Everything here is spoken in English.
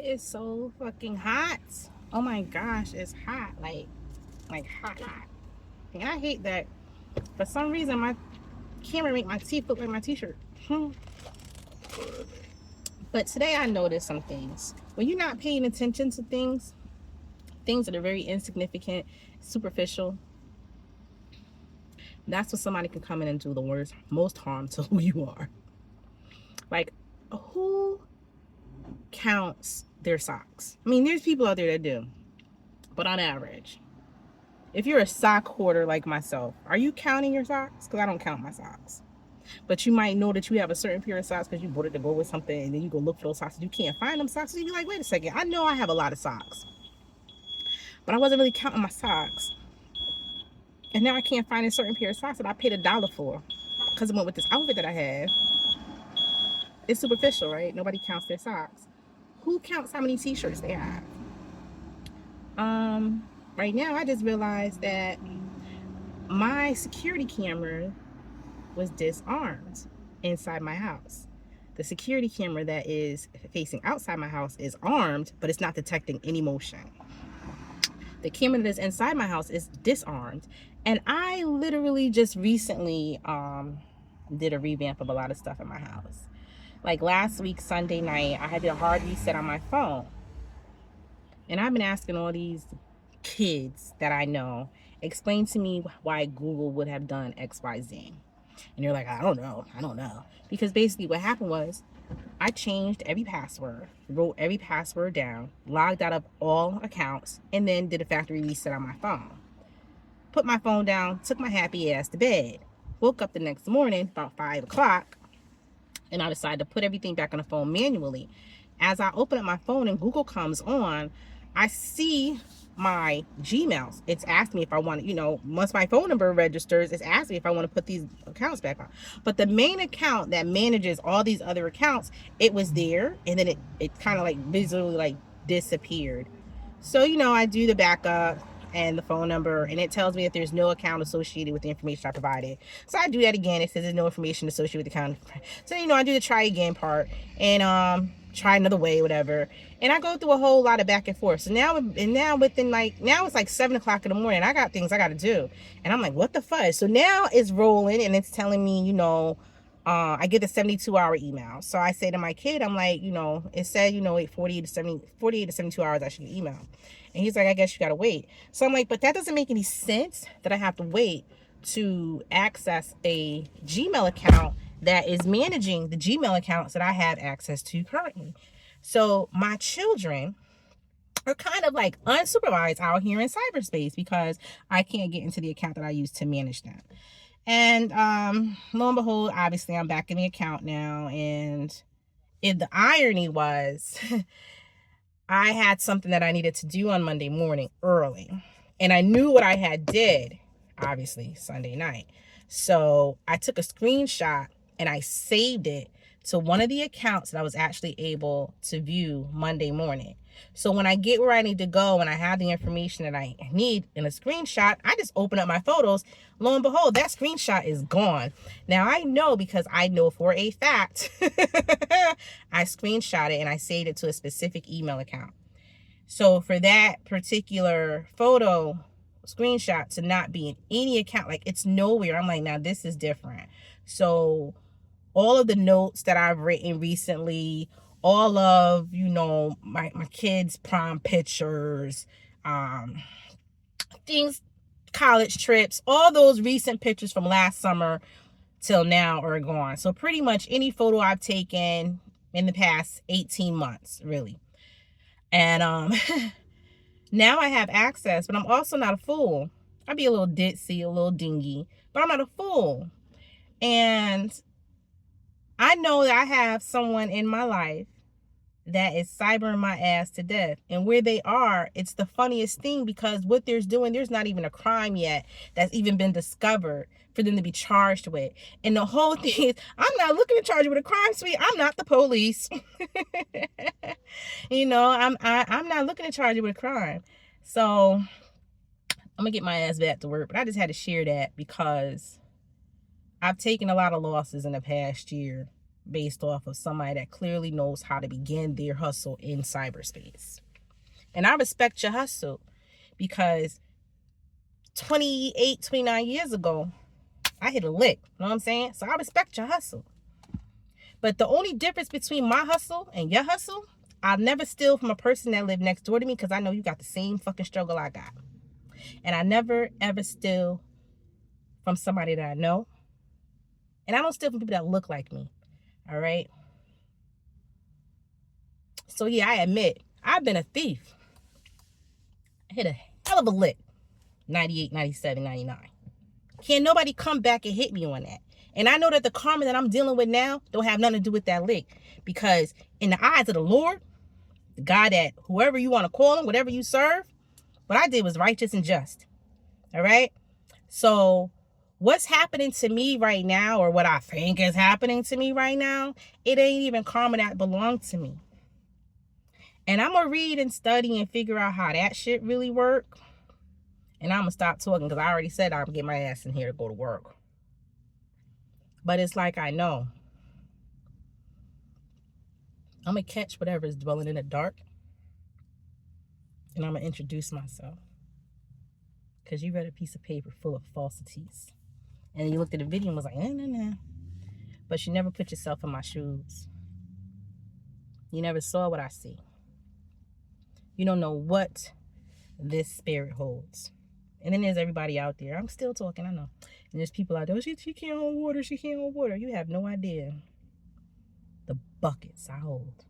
is so fucking hot. Oh my gosh, it's hot. Like hot, hot. And I hate that. For some reason, my camera make my teeth look like my t-shirt. But today I noticed some things. When you're not paying attention to things that are very insignificant, superficial, that's when somebody can come in and do the worst, most harm to who you are. Like, who counts their socks? I mean, there's people out there that do, but on average, if you're a sock hoarder like myself, are you counting your socks? Because I don't count my socks. But you might know that you have a certain pair of socks because you bought it to go with something, and then you go look for those socks and you can't find them socks. And you be like, wait a second, I know I have a lot of socks, but I wasn't really counting my socks. And now I can't find a certain pair of socks that I paid $1 for because it went with this outfit that I have. It's superficial, right? Nobody counts their socks. Who counts how many t-shirts they have? Right now I just realized that my security camera was disarmed inside my house. The security camera that is facing outside my house is armed, but it's not detecting any motion. The camera that is inside my house is disarmed. And I literally just recently did a revamp of a lot of stuff in my house. Like last week, Sunday night, I had a hard reset on my phone. And I've been asking all these kids that I know, explain to me why Google would have done XYZ. And you're like, I don't know. Because basically what happened was I changed every password, wrote every password down, logged out of all accounts, and then did a factory reset on my phone. Put my phone down, took my happy ass to bed. Woke up the next morning about 5 o'clock, and I decided to put everything back on the phone manually. As I open up my phone and Google comes on, I see my Gmails. It's asking me if I want to, once my phone number registers, it's asking me if I want to put these accounts back on. But the main account that manages all these other accounts, it was there, and then it kind of like visually like disappeared. So, I do the backup and the phone number, and it tells me that there's no account associated with the information I provided. So I do that again. It says there's no information associated with the account. So, I do the try again part and try another way, whatever. And I go through a whole lot of back and forth. So now it's like 7 o'clock in the morning. I got things I got to do. And I'm like, what the fudge? So now it's rolling and it's telling me, I get the 72-hour email. So I say to my kid, I'm like, it said, wait 48 to 72 hours I should email. And he's like, I guess you got to wait. So I'm like, but that doesn't make any sense that I have to wait to access a Gmail account that is managing the Gmail accounts that I have access to currently. So my children are kind of like unsupervised out here in cyberspace because I can't get into the account that I use to manage them. And lo and behold, obviously I'm back in the account now. And the irony was I had something that I needed to do on Monday morning early. And I knew what I had did, obviously, Sunday night. So I took a screenshot and I saved it to one of the accounts that I was actually able to view Monday morning. So when I get where I need to go and I have the information that I need in a screenshot, I just open up my photos. Lo and behold, that screenshot is gone. Now I know because I know for a fact, I screenshot it and I saved it to a specific email account. So for that particular photo screenshot to not be in any account, like it's nowhere, I'm like, now this is different. So all of the notes that I've written recently, all of, my kids' prom pictures, things, college trips, all those recent pictures from last summer till now are gone. So pretty much any photo I've taken in the past 18 months, really. And now I have access, but I'm also not a fool. I'd be a little ditzy, a little dingy, but I'm not a fool. And I know that I have someone in my life that is cybering my ass to death. And where they are, it's the funniest thing because what they're doing, there's not even a crime yet that's even been discovered for them to be charged with. And the whole thing is, I'm not looking to charge you with a crime, sweet. I'm not the police. I'm not looking to charge you with a crime. So I'm gonna get my ass back to work. But I just had to share that because I've taken a lot of losses in the past year. based off of somebody that clearly knows how to begin their hustle in cyberspace. And I respect your hustle, because 28, 29 years ago, I hit a lick. You know what I'm saying? So I respect your hustle. But the only difference between my hustle and your hustle, I'll never steal from a person that lived next door to me, because I know you got the same fucking struggle I got. And I never, ever steal from somebody that I know. And I don't steal from people that look like me. All right? So yeah, I admit, I've been a thief. I hit a hell of a lick. 98, 97, 99. Can't nobody come back and hit me on that. And I know that the karma that I'm dealing with now don't have nothing to do with that lick. Because in the eyes of the Lord, the God that whoever you want to call him, whatever you serve, what I did was righteous and just. All right? So what's happening to me right now, or what I think is happening to me right now, it ain't even karma that belonged to me. And I'm going to read and study and figure out how that shit really work. And I'm going to stop talking, because I already said I'm going to get my ass in here to go to work. But it's like, I know. I'm going to catch whatever is dwelling in the dark. And I'm going to introduce myself. Because you read a piece of paper full of falsities. And you looked at the video and was like, nah. But you never put yourself in my shoes. You never saw what I see. You don't know what this spirit holds. And then there's everybody out there. I'm still talking, I know. And there's people out there, she can't hold water, she can't hold water. You have no idea the buckets I hold.